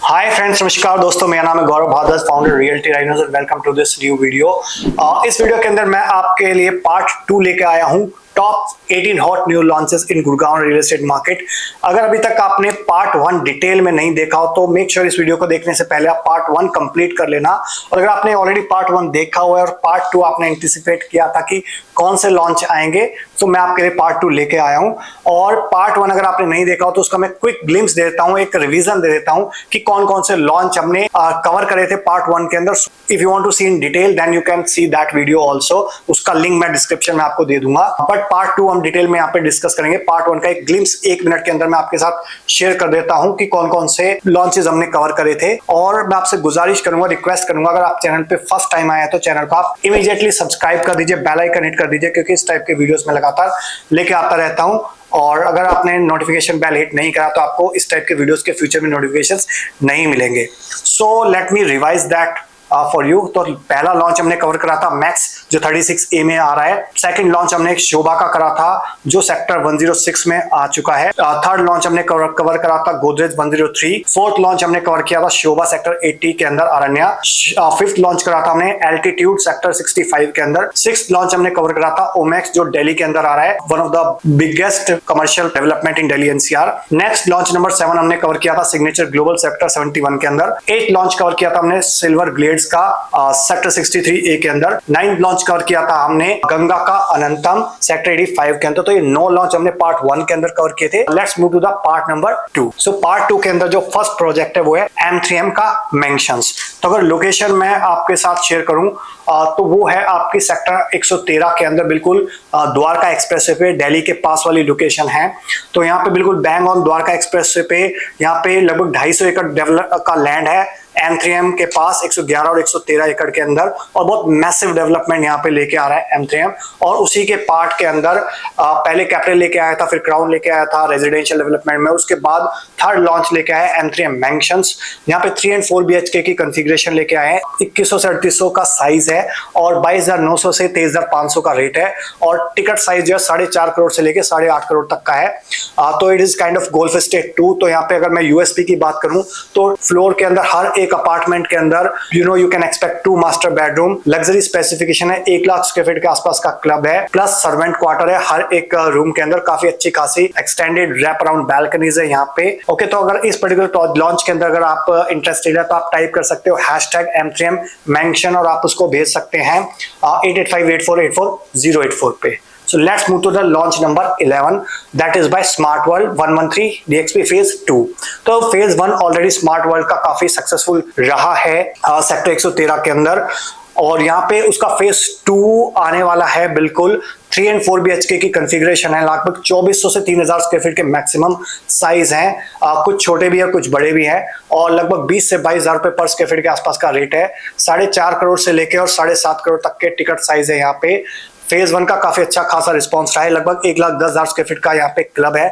Hi friends, नमस्कार दोस्तों। मेरा नाम है Gaurav Bhardwaj, founder Realty Rhinos. Welcome to this new video. इस वीडियो के अंदर मैं आपके लिए पार्ट 2 लेके आया हूं, टॉप 18 हॉट न्यू लॉन्चेस इन गुड़गांव रियल एस्टेट मार्केट। अगर अभी तक आपने पार्ट 1 डिटेल में नहीं देखा हो तो मेक श्योर इस वीडियो को देखने से पहले आप पार्ट 1 कंप्लीट कर लेना। और अगर आपने ऑलरेडी पार्ट 1 देखा हुआ है और पार्ट 2 आपने एंटिसिपेट किया था कि कौन से लॉन्च आएंगे, तो मैं आपके लिए पार्ट 2 लेके आया हूं। और पार्ट 1 अगर आपने नहीं देखा हो तो उसका मैं क्विक ग्लिम्स दे देता हूं, एक रिवीजन दे देता हूं कि कौन कौन से लॉन्च हमने कवर करे थे पार्ट 1 के अंदर। If you want to see in detail then you can see that video also. उसका लिंक मैं डिस्क्रिप्शन में आपको दे दूंगा। बट पार्ट 2 हम डिटेल में यहाँ पे डिस्कस करेंगे। पार्ट 1 का एक ग्लिम्स 1 मिनट के अंदर मैं आपके साथ शेयर कर देता हूं कि कौन कौन से लॉन्चेस हमने कवर करे थे। और मैं आपसे गुजारिश करूंगा, रिक्वेस्ट करूंगा, अगर आप चैनल पे फर्स्ट टाइम आए हैं तो चैनल को आप इमीडिएटली सब्सक्राइब कर दीजिए, बेल आइकन हिट कर दीजिए, क्योंकि इस टाइप के वीडियोस में लगातार लेके आता रहता हूं। और अगर आपने नोटिफिकेशन बेल हिट नहीं करा तो आपको इस टाइप के वीडियोस के फ्यूचर में नोटिफिकेशंस नहीं मिलेंगे। So let me revise that for you. तो पहला लॉन्च हमने कवर करा था मैक्स, जो 36A में आ रहा है। सेकंड लॉन्च हमने शोभा का करा था, जो सेक्टर 106 में आ चुका है। थर्ड लॉन्च हमने कवर करा था गोदरेज 103। फोर्थ लॉन्च हमने कवर किया था शोभा सेक्टर 80 के अंदर अरण्या। फिफ्थ लॉन्च करा था हमने एल्टीट्यूड सेक्टर 65 के अंदर। सिक्स्थ लॉन्च हमने कवर करा था ओमैक्स, जो दिल्ली के अंदर आ रहा है, one of the biggest commercial development in Delhi NCR. Next launch number 7 हमने कवर किया था सिग्नेचर ग्लोबल सेक्टर 71 के अंदर। 8th लॉन्च कवर किया था हमने सिल्वर ग्लेड का सेक्टर 63A के अंदर। 9th लॉन्च कवर किया था हमने गंगा का अनंतम सेक्टर 85 के अंदर। तो ये 9 लॉन्च हमने पार्ट 1 के अंदर कवर किए थे। Let's move to the part number 2। So part 2 के अंदर जो फर्स्ट प्रोजेक्ट है वो है M3M का मेंशंस। तो अगर लोकेशन मैं आपके साथ शेयर करूं तो वो है आपकी सेक्टर 113 के अंदर, बिल्कुल द्वारका एक्सप्रेसवे पे, दिल्ली के पास वाली लोकेशन है। तो यहाँ पे बिल्कुल बैंग ऑन द्वारका एक्सप्रेसवे पे यहाँ पे लगभग 250 एकड़ डेवलप का लैंड है M3M के पास, 111 और 113 एकड़ के अंदर। और बहुत मैसिव डेवलपमेंट यहाँ पे लेके आ रहा है M3M। और उसी के पार्ट के अंदर पहले कैपिटल लेके आया था, फिर क्राउन लेके आया था रेजिडेंशियल डेवलपमेंट में। उसके बाद थर्ड लॉन्च लेके आया M3M मैंशंस। यहाँ पे 3 and 4 BHK की कॉन्फ़िगरेशन लेके आए हैं। 2100 से 3800 का साइज है और 22,900 से 23,500 का रेट है। और टिकट साइज जो है 4.5 करोड़ से लेके 8.5 करोड़ तक का है। तो it is kind of golf estate 2। तो यहाँ पे अगर मैं यूएसपी की बात करूं तो फ्लोर के अंदर हर एक अपार्टमेंट के अंदर you can expect 2 master bedroom. Luxury specification है, 1 लाख स्क्वायर फीट के आसपास का क्लब है, प्लस सर्वेंट क्वार्टर है हर एक रूम के अंदर। काफी अच्छी खासी एक्सटेंडेड रैप अराउंड बैल्कनीज है यहाँ पे। ओके, तो अगर इस पर्टिकुलर लॉन्च के अंदर अगर आप इंटरेस्टेड है तो आप टाइप कर सकते हो #M3M मैंशन और आप उसको भेज सकते हैं 8858484084 पे। So let's move to the launch number 11, that is by Smart World 113 DXP phase 2। तो phase 1 ऑलरेडी स्मार्ट वर्ल्ड का काफी सक्सेसफुल रहा है सेक्टर 113 के अंदर। और यहाँ पे उसका फेज 2 आने वाला है। बिल्कुल 3 and 4 BHK की कॉन्फ़िगरेशन है। लगभग 2400 से 3000 स्क्वायर फीट के मैक्सिमम साइज हैं। कुछ छोटे भी है, कुछ बड़े भी हैं। और लगभग 20 से 22,000 रुपए पर स्क्वायर फीट के आसपास का रेट है। 4.5 करोड़ से लेके और 7.5 करोड़ तक के टिकट साइज है यहाँ पे। फेज 1 का काफी अच्छा खासा रिस्पांस रहा है। लगभग 1,10,000 स्क्वायर फीट का यहाँ पे क्लब है।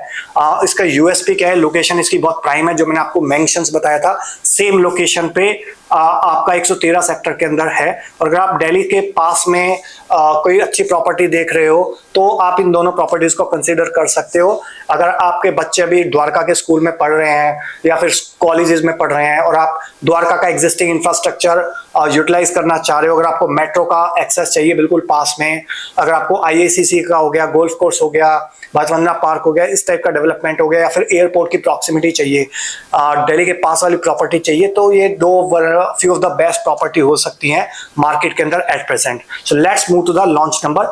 इसका यूएसपी क्या है, लोकेशन इसकी बहुत प्राइम है। जो मैंने आपको मेंशंस बताया था, सेम लोकेशन पे आपका 113 सेक्टर के अंदर है। और अगर आप दिल्ली के पास में कोई अच्छी प्रॉपर्टी देख रहे हो तो आप इन दोनों प्रॉपर्टीज को कंसीडर कर सकते हो। अगर आपके बच्चे अभी द्वारका के स्कूल में पढ़ रहे हैं या फिर कॉलेजेस में पढ़ रहे हैं और आप द्वारका का एग्जिस्टिंग इंफ्रास्ट्रक्चर यूटिलाइज करना चाह रहे हो, अगर आपको मेट्रो का एक्सेस चाहिए बिल्कुल पास में, अगर आपको IICC का हो गया, गोल्फ कोर्स हो गया, भातवंदना पार्क हो गया, इस टाइप का डेवलपमेंट हो गया, या फिर एयरपोर्ट की प्रॉक्सिमिटी चाहिए, दिल्ली के पास वाली प्रॉपर्टी चाहिए, तो ये few of the best property हो सकती हैं मार्केट के अंदर at present. So let's move to the launch number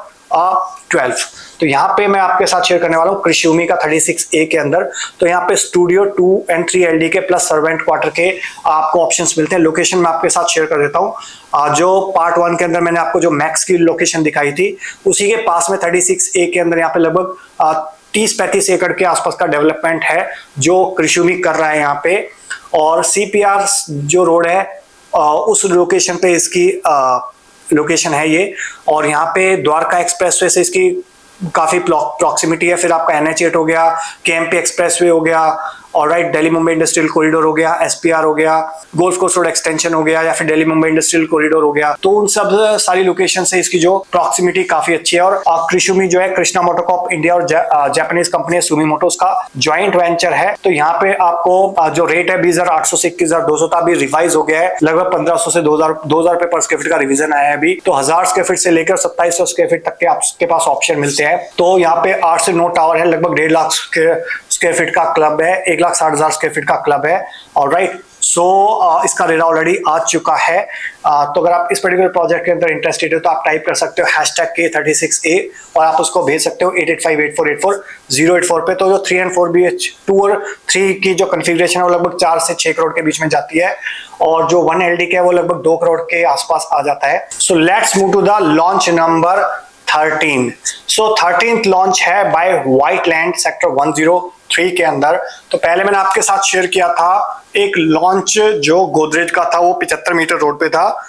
12। तो यहाँ पे मैं आपके साथ शेयर करने वाला हूँ कृषिभूमि का 36A के अंदर। तो यहाँ पे स्टूडियो 2 and 3 LD के प्लस सर्वेंट क्वार्टर के आपको ऑप्शंस मिलते हैं। लोकेशन मैं आपके साथ शेयर कर देता हूँ। जो पार्ट 1 के अंदर मैंने आपको जो मैक्स की लोकेशन दिखाई थी, उसी के पास में 36A के अंदर यहाँ पे लगभग 30-35 एकड़ के आसपास का डेवलपमेंट है जो कृषिभूमि कर रहा है यहाँ पे। और CPR जो रोड है उस लोकेशन पे इसकी लोकेशन है ये। और यहाँ पे द्वारका एक्सप्रेसवे से इसकी काफी प्रॉक्सिमिटी है। फिर आपका NH8 हो गया, KMP एक्सप्रेसवे हो गया, alright, Delhi Mumbai industrial corridor हो गया, SPR हो गया, गोल्फ कोर्स रोड एक्सटेंशन हो गया, या फिर दिल्ली मुंबई इंडस्ट्रियल कॉरिडोर हो गया। तो उन सब सारी लोकेशन से इसकी जो प्रॉक्सिमिटी काफी अच्छी है। और कृषुमी जो है, कृष्णा मोटोकॉर्प इंडिया और जापानीज कंपनी सुमी मोटर्स का ज्वाइंट वेंचर है। तो यहाँ पे आपको जो रेट है 20,800 से 21,200 था, अभी रिवाइज हो गया है, लगभग 1,500 से 2,000 रुपए पर स्क्वायर फीट का रिवीजन आया है अभी। तो 1,000 स्क्वायर फीट से लेकर 2,700 स्क्वायर फीट तक के आपके पास ऑप्शन मिलते हैं। तो यहाँ पे 8 से 9 टावर है, लगभग 1.5 लाख स्क्वायर फीट का क्लब है, 1,60,000 स्क्वायर फीट का क्लब है। ऑलराइट, सो इसका रेरा ऑलरेडी आ चुका है। तो अगर आप इस पर्टिकुलर प्रोजेक्ट के अंदर इंटरेस्टेड हो तो आप टाइप कर सकते हो #K36A और आप उसको भेज सकते हो 8858484084 पे। तो जो 3 and 4 BH 2 और 3 की जो कॉन्फ़िगरेशन है वो लगभग 4 से 6 करोड़ के बीच में जाती है, और जो 1 LD के है वो लगभग 2 करोड़ के आसपास आ जाता है। So let's move to the launch number 13। So 13th launch है बाय व्हाइट लैंड सेक्टर 103 के अंदर। तो पहले मैंने आपके साथ शेयर किया था एक लॉन्च जो गोदरेज का था, वो 75 मीटर रोड पे था।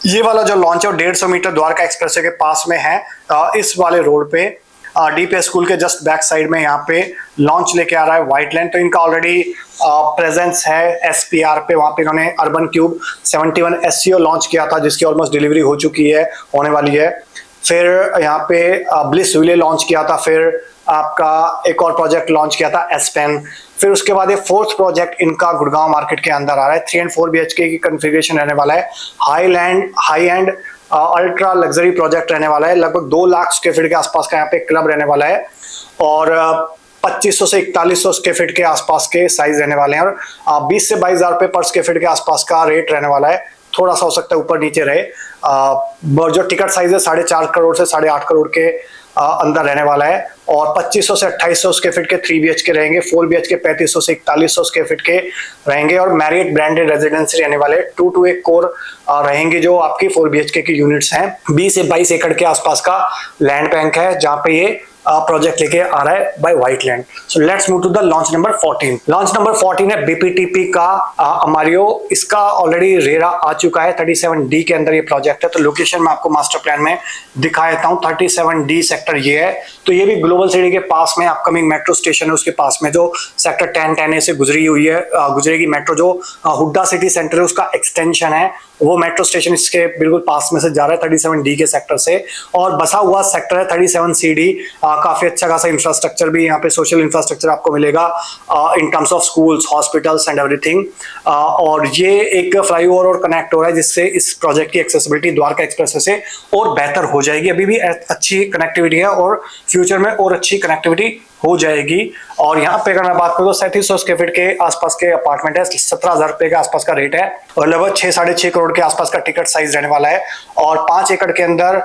ये वाला जो लॉन्च है वो 150 मीटर द्वारका एक्सप्रेसवे के पास में है, इस वाले रोड पे DPS स्कूल के जस्ट बैक साइड में यहाँ पे लॉन्च लेके आ रहा है व्हाइट लैंड। तो इनका ऑलरेडी प्रेजेंस है SPR पे, वहां पे इन्होंने अर्बन क्यूब 71 SCO लॉन्च किया था, जिसकी ऑलमोस्ट डिलीवरी हो चुकी है, होने वाली है। फिर यहाँ पे ब्लिस विले लॉन्च किया था, फिर आपका एक और प्रोजेक्ट लॉन्च किया था एसपेन। फिर उसके बाद ये 4th प्रोजेक्ट इनका गुड़गांव मार्केट के अंदर आ रहा है। 3 and 4 BHK की कॉन्फ़िगरेशन रहने वाला है, high and ultra luxury project रहने वाला है। लगभग 2 लाख स्क्वायर फीट के आसपास का यहाँ पे क्लब रहने वाला है, और 2500 से 4100 स्क्वायर फीट के आसपास के साइज रहने वाले हैं, और 20 से 22,000 रुपए पर स्क्वायर फीट के आसपास का रेट रहने वाला है। थोड़ा सा हो सकता है ऊपर नीचे रहे। जो टिकट साइज है 4.5 करोड़ से 8.5 करोड़ के अंदर रहने वाला है, और 2500 से 2800 स्क्वायर फीट के 3 BHK रहेंगे, 4 BHK 3500 से 4100 स्क्वायर फीट के रहेंगे, और मैरियट ब्रांडेड रेजिडेंसी रहने वाले 2 to 1 कोर रहेंगे जो आपकी 4 BHK की यूनिट्स हैं। 20 से 22 एकड़ के आसपास का लैंड बैंक है जहाँ पे ये प्रोजेक्ट लेके आ रहा है by white land. So let's move to the launch number 14। Launch number 14 है BPTP का अमारियो। इसका ऑलरेडी रेरा आ चुका है, 37D के अंदर ये प्रोजेक्ट है। तो लोकेशन मैं आपको मास्टर प्लान में दिखा देता हूँ। 37D सेक्टर ये है। तो ये भी ग्लोबल सिटी के पास में अपकमिंग मेट्रो स्टेशन है, उसके पास में जो सेक्टर 1010A से गुजरी हुई है, गुजरेगी मेट्रो। जो हुड्डा सिटी सेंटर है उसका एक्सटेंशन है, वो मेट्रो स्टेशन इसके बिल्कुल पास में से जा रहा है 37D के सेक्टर से। और बसा हुआ सेक्टर है 37CD। काफी अच्छा खासा इंफ्रास्ट्रक्चर भी यहाँ पे, सोशल इंफ्रास्ट्रक्चर आपको मिलेगा in terms of schools, hospitals and everything. और ये एक फ्लाईओवर और कनेक्ट हो रहा है, जिससे इस प्रोजेक्ट की एक्सेसिबिलिटी द्वारका एक्सप्रेसवे से और बेहतर हो जाएगी। अभी भी अच्छी कनेक्टिविटी है और फ्यूचर में और अच्छी कनेक्टिविटी हो जाएगी। और यहाँ पे अगर मैं बात करूँ तो 3700 स्क्वायर फीट के आसपास के अपार्टमेंट है, 17,000 रुपए के आसपास का रेट है, और लगभग 6-6.5 करोड़ के आसपास का टिकट साइज रहने वाला है। और 5 एकड़ के अंदर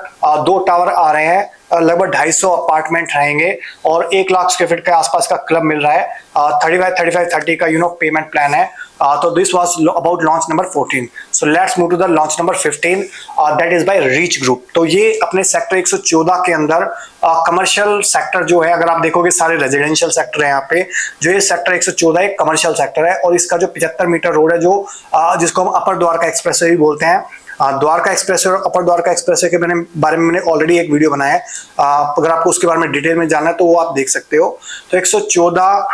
2 टावर आ रहे हैं, लगभग 250 अपार्टमेंट रहेंगे, और 1 लाख स्क्वायर फीट के आसपास का क्लब मिल रहा है। 35-35-30 का पेमेंट प्लान है। तो this was about launch number 14। So let's move to the launch number 15, that is by Reach Group. तो ये अपने सेक्टर 114 के अंदर कमर्शियल सेक्टर जो है, अगर आप देखोगे सारे रेजिडेंशियल सेक्टर है यहाँ पे। जो ये सेक्टर 114 एक कमर्शियल सेक्टर है, और इसका जो 75 मीटर रोड है, जो जिसको हम अपर द्वारका एक्सप्रेसवे भी बोलते हैं। द्वारका एक्सप्रेसवे और अपर द्वारका एक्सप्रेसवे के बारे में मैंने ऑलरेडी एक वीडियो बनाया है। अगर आपको उसके बारे में डिटेल में जानना है तो वो आप देख सकते हो। तो 114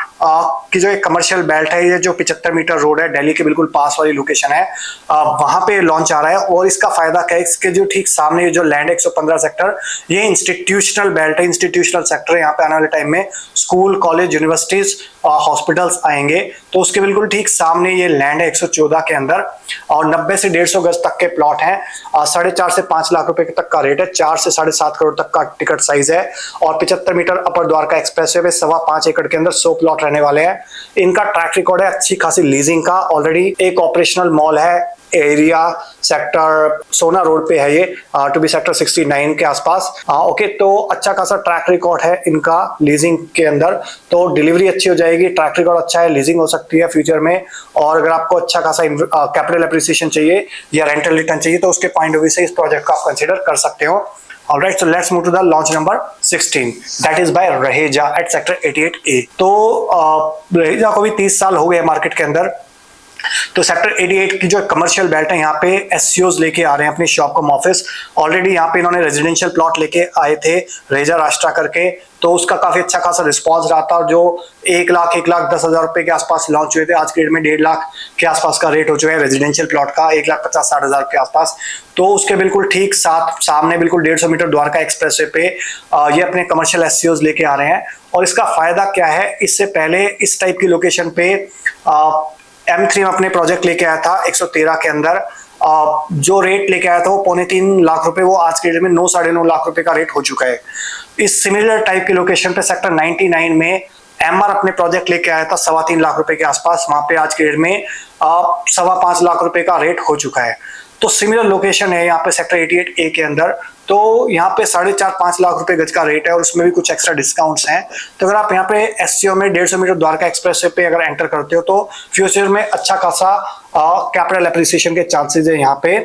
की जो एक कमर्शियल बेल्ट है, ये जो 75 मीटर रोड है, दिल्ली के बिल्कुल पास वाली लोकेशन है, वहां पे लॉन्च आ रहा है। और इसका फायदा क्या है, इसके जो ठीक सामने जो लैंड है 115 सेक्टर, ये इंस्टीट्यूशनल बेल्ट है, इंस्टीट्यूशनल सेक्टर है। यहाँ पे आने वाले टाइम में स्कूल, कॉलेज, यूनिवर्सिटीज, हॉस्पिटल्स आएंगे। तो उसके बिल्कुल ठीक सामने ये लैंड है 114 के अंदर, और 90 से 150 गज तक के प्लॉट हैं। 4.5 से 5 लाख रुपए तक का रेट है, 4 से 7.5 करोड़ तक का टिकट साइज है। और 75 मीटर अपर द्वारका एक्सप्रेसवे पे 5.25 एकड़ के अंदर 100 प्लॉट रहने वाले हैं। इनका ट्रैक रिकॉर्ड है अच्छी खासी लीजिंग का। ऑलरेडी एक ऑपरेशनल मॉल है, एरिया सेक्टर सोना रोड पे है ये, टू बी सेक्टर 69 के आसपास। ओके, तो अच्छा खासा ट्रैक रिकॉर्ड है इनका लीजिंग के अंदर। तो डिलीवरी अच्छी हो जाएगी, ट्रैक रिकॉर्ड अच्छा है, लीजिंग हो सकती है फ्यूचर में। और अगर आपको अच्छा खासा कैपिटल एप्रिसिएशन चाहिए या रेंटल रिटर्न चाहिए, तो उसके पॉइंट ऑफ व्यू से इस प्रोजेक्ट को आप कंसिडर कर सकते हो। Alright, so let's move to the launch number 16. That is by Raheja at sector 88A. तो रहेजा को भी 30 साल हो गए मार्केट के अंदर। तो सेक्टर 88 की जो कमर्शियल बेल्ट है, यहाँ पे SCOs लेके आ रहे हैं अपनी शॉप कम ऑफिस। ऑलरेडी यहाँ पे इन्होंने रेजिडेंशियल प्लॉट लेके आए थे, रेजा राष्ट्रा करके, तो उसका काफी अच्छा खासा रिस्पॉन्स रहा था, और जो 1,10,000 रुपए के आसपास लॉन्च हुए थे, आज के डेट में 1.5 लाख के आसपास का रेट हो चुका है रेजिडेंशियल प्लॉट का, 1,50,60,000 के आसपास। तो उसके बिल्कुल ठीक सामने बिल्कुल 150 मीटर द्वारका एक्सप्रेसवे पे ये अपने कमर्शियल एससीओज लेके आ रहे हैं। और इसका फायदा क्या है, इससे पहले इस टाइप की लोकेशन पे M3 अपने प्रोजेक्ट लेके आया था 113 के अंदर, जो रेट लेके आया था वो 2.25 लाख रुपए, वो आज के डेट में 9-9.5 लाख रुपए का रेट हो चुका है। इस सिमिलर टाइप की लोकेशन पे सेक्टर 99 में MR अपने प्रोजेक्ट लेके आया था 3.25 लाख रुपए के आसपास, वहां पे आज के डेट में 5.25 लाख रुपए का रेट हो चुका है। तो सिमिलर लोकेशन है यहाँ पे सेक्टर 88A के अंदर, तो यहाँ पे 4.5-5 लाख रुपए गज का रेट है, और उसमें भी कुछ एक्स्ट्रा डिस्काउंट्स हैं। तो अगर आप यहाँ पे एससीओ में 150 मीटर द्वारका एक्सप्रेसवे पे अगर एंटर करते हो, तो फ्यूचर में अच्छा खासा कैपिटल एप्रिसिएशन के चांसेस है यहाँ पे,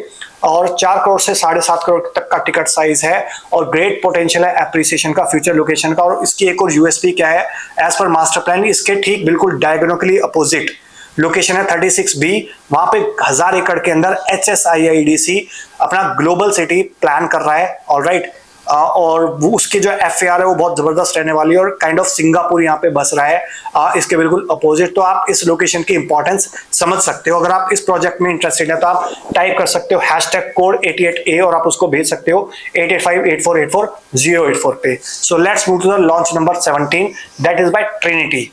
और 4 करोड़ से 7.5 करोड़ तक का टिकट साइज है, और ग्रेट पोटेंशियल है एप्रिसिएशन का फ्यूचर लोकेशन का। और इसकी एक और यूएसपी क्या है, एज पर मास्टर प्लान इसके ठीक बिल्कुल डायगोनली अपोजिट लोकेशन है 36B, वहां पे 1000 एकड़ के अंदर HSIIDC अपना ग्लोबल सिटी प्लान कर रहा है। ऑलराइट, और उसकी जो FAR है वो बहुत जबरदस्त रहने वाली है, और काइंड ऑफ सिंगापुर यहाँ पे बस रहा है इसके बिल्कुल अपोजिट। तो आप इस लोकेशन की इंपॉर्टेंस समझ सकते हो। अगर आप इस प्रोजेक्ट में इंटरेस्टेड है तो आप टाइप कर सकते हो #कोड 88A, और आप उसको भेज सकते हो 8858484084 पे। So let's move to the launch number 17, that is by Trinity.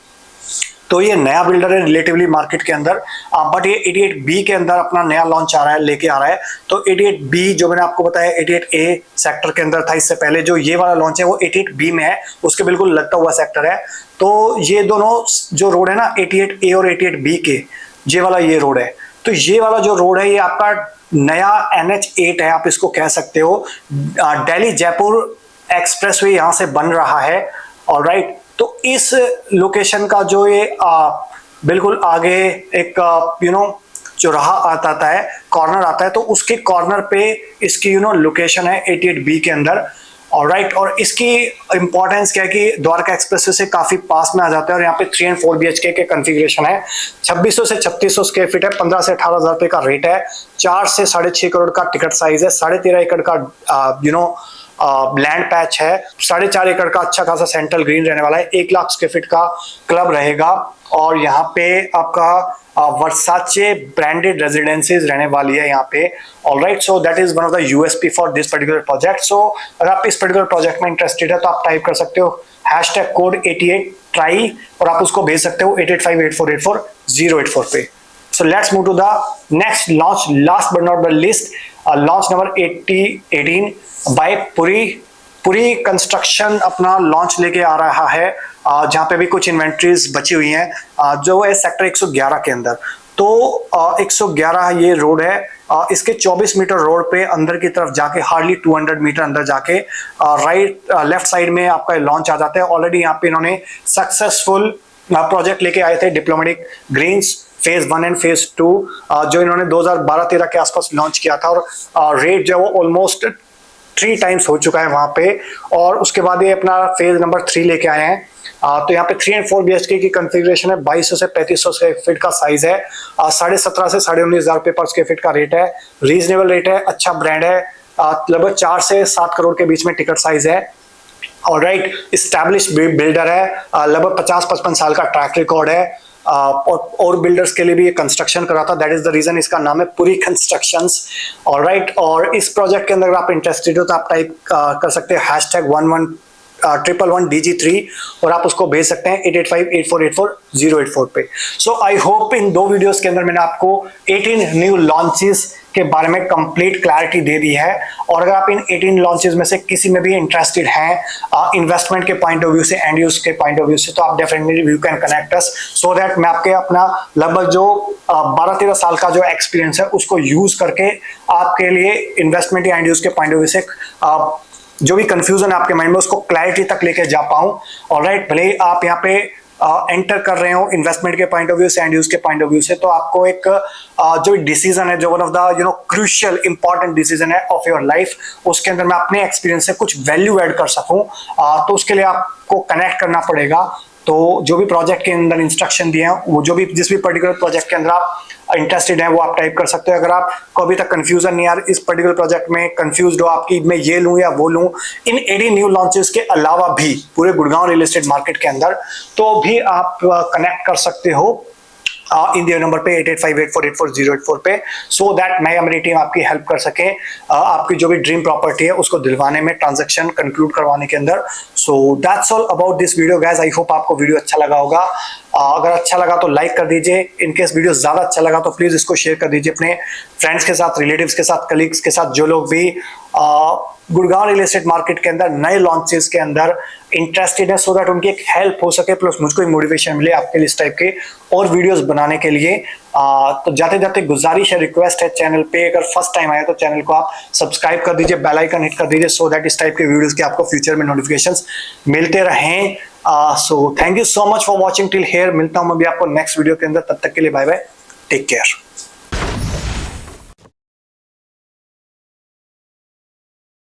तो ये नया बिल्डर है रिलेटिवली मार्केट के अंदर, बट ये 88B के अंदर अपना नया लॉन्च आ रहा है, लेके आ रहा है। तो 88B जो मैंने आपको बताया 88A सेक्टर के अंदर था, इससे पहले जो ये वाला लॉन्च है वो 88B में है, उसके बिल्कुल लगता हुआ सेक्टर है। तो ये दोनों जो रोड है ना 88A और 88B के, ये वाला ये रोड है। तो ये वाला जो रोड है ये आपका नया NH8 है, आप इसको कह सकते हो। दिल्ली जयपुर एक्सप्रेसवे यहाँ से बन रहा है। ऑलराइट, तो इस लोकेशन का जो ये बिल्कुल आगे एक जो राह आता है, कॉर्नर आता है, तो उसके कॉर्नर पे इसकी लोकेशन है 88B के अंदर। ऑलराइट, और इसकी इंपॉर्टेंस क्या है कि द्वारका एक्सप्रेसवे से काफी पास में आ जाता है, और यहाँ पे 3 and 4 BHK के कॉन्फ़िगरेशन है। 2600 से 3600 स्क्वायर फीट है, 15 से 18,000 रुपए का रेट है, 4 से 6.5 करोड़ का टिकट साइज है, 13.5 एकड़ का लैंड पैच है, 4.5 एकड़ का अच्छा खासा सेंट्रल ग्रीन रहने वाला है, 1 लाख स्क्वायर फीट का क्लब रहेगा, और यहाँ पे आपका वर्साचे ब्रांडेड रेजिडेंसीज रहने वाली है यहाँ पे। Alright, so that is one of the USP for this particular project. So अगर आप इस पर्टिकुलर प्रोजेक्ट में इंटरेस्टेड है तो आप टाइप कर सकते हो #कोड 88 ट्राई, और आप उसको भेज सकते हो 8858484084 पे। So let's move to the next launch, last but not the least, launch number 18 by Puri construction अपना लॉन्च लेके आ रहा है, जहाँ पे भी कुछ इन्वेंट्रीज बची हुई हैं, जो है सेक्टर 111 के अंदर। तो 111 ये रोड है, इसके 24 मीटर रोड पे अंदर की तरफ जाके हार्डली 200 मीटर अंदर जाके लेफ्ट साइड में आपका लॉन्च आ जाता है। ऑलरेडी यहाँ पे इन्होंने सक्सेसफुल प्रोजेक्ट लेके आए थे Diplomatic Greens phase 1 and phase 2, जो इन्होंने 2012-13 के आसपास लॉन्च किया था, और रेट जो है वो ऑलमोस्ट 3 टाइम्स हो चुका है वहां पे। और उसके बाद ये अपना फेज नंबर 3 लेके आए हैं। तो यहाँ पे 3 and 4 BHK की कॉन्फ़िगरेशन है, 2200 से 3500 स्क्वायर फीट का साइज है, 17.5 से 19,500 रुपए पर स्क्वायर फीट का रेट है, रीजनेबल रेट है, अच्छा ब्रांड है, लगभग 4 से 7 करोड़ के बीच में टिकट साइज है। ऑलराइट, एस्टैब्लिश्ड बिल्डर है, लगभग 50-55 साल का ट्रैक रिकॉर्ड है, और बिल्डर्स के लिए भी ये कंस्ट्रक्शन करा था, दैट इज द रीजन इसका नाम है पुरी कंस्ट्रक्शंस। ऑलराइट, और इस प्रोजेक्ट के अंदर अगर आप इंटरेस्टेड हो तो आप टाइप कर सकते हैं #1111DG3, और आप उसको भेज सकते हैं 8858484084 पे। सो आई होप इन 2 वीडियोस के अंदर मैंने आपको 18 न्यू लॉन्चेस के बारे में कंप्लीट क्लैरिटी दे दी है। और अगर आप इन 18 लॉन्चेस में से किसी में भी इंटरेस्टेड हैं इन्वेस्टमेंट के पॉइंट ऑफ व्यू से, एंड यूज के पॉइंट ऑफ व्यू से, तो आप definitely you can connect us, so that मैं आपके अपना लगभग जो 12-13 साल का जो एक्सपीरियंस है उसको यूज करके आपके लिए इन्वेस्टमेंट या एंड यूज के पॉइंट ऑफ व्यू से जो भी कंफ्यूजन है आपके माइंड में उसको क्लैरिटी तक लेके जा पाऊं। ऑलराइट, भले ही आप यहाँ पे एंटर कर रहे हो इन्वेस्टमेंट के पॉइंट ऑफ व्यू से, एंड यूज के पॉइंट ऑफ व्यू से, तो आपको एक जो डिसीजन है, जो one of the crucial important decision है ऑफ योर लाइफ, उसके अंदर मैं अपने एक्सपीरियंस से कुछ वैल्यू ऐड कर सकूं, तो उसके लिए आपको कनेक्ट करना पड़ेगा तो जो भी प्रोजेक्ट के अंदर इंस्ट्रक्शन दिए हैं, वो जो भी जिस भी पर्टिकुलर प्रोजेक्ट के अंदर आप इंटरेस्टेड हैं वो आप टाइप कर सकते हो। अगर आपको अभी तक कंफ्यूजन नहीं यार इस पर्टिकुलर प्रोजेक्ट में कंफ्यूज हो आपकी मैं ये लूं या वो लूं, इन 18 न्यू लॉन्चेस के अलावा भी पूरे गुड़गांव रियल एस्टेट मार्केट के अंदर, तो भी आप कनेक्ट कर सकते हो इंडिया नंबर पे 8858484084 पे, सो दैट मैं या मेरी टीम आपकी हेल्प कर सके आपकी जो भी ड्रीम प्रॉपर्टी है उसको दिलवाने में, ट्रांजैक्शन कंक्लूड करवाने के अंदर। So that's all about this video guys. I hope आपको वीडियो अच्छा लगा होगा। अगर अच्छा लगा तो लाइक कर दीजिए। इनकेस वीडियो ज्यादा अच्छा लगा तो प्लीज इसको शेयर कर दीजिए अपने फ्रेंड्स के साथ, रिलेटिव्स के साथ, कलीग्स के साथ, जो लोग भी गुड़गांव रियल एस्टेट मार्केट के अंदर नए लॉन्चेस के अंदर इंटरेस्टेड है, सो दैट उनकी एक हेल्प हो सके, प्लस मुझको एक मोटिवेशन मिले आपके लिए इस टाइप के और वीडियोस बनाने के लिए। तो जाते जाते गुजारिश है, रिक्वेस्ट है, चैनल पे अगर फर्स्ट टाइम आया तो चैनल को आप सब्सक्राइब कर दीजिए, बेल आइकन हिट कर दीजिए, सो दैट इस टाइप के वीडियोस के आपको फ्यूचर में नोटिफिकेशंस मिलते रहें। So thank you so much for watching till here. मिलता हूं मैं भी आपको नेक्स्ट वीडियो के अंदर, तब तक के लिए बाय बाय, टेक केयर।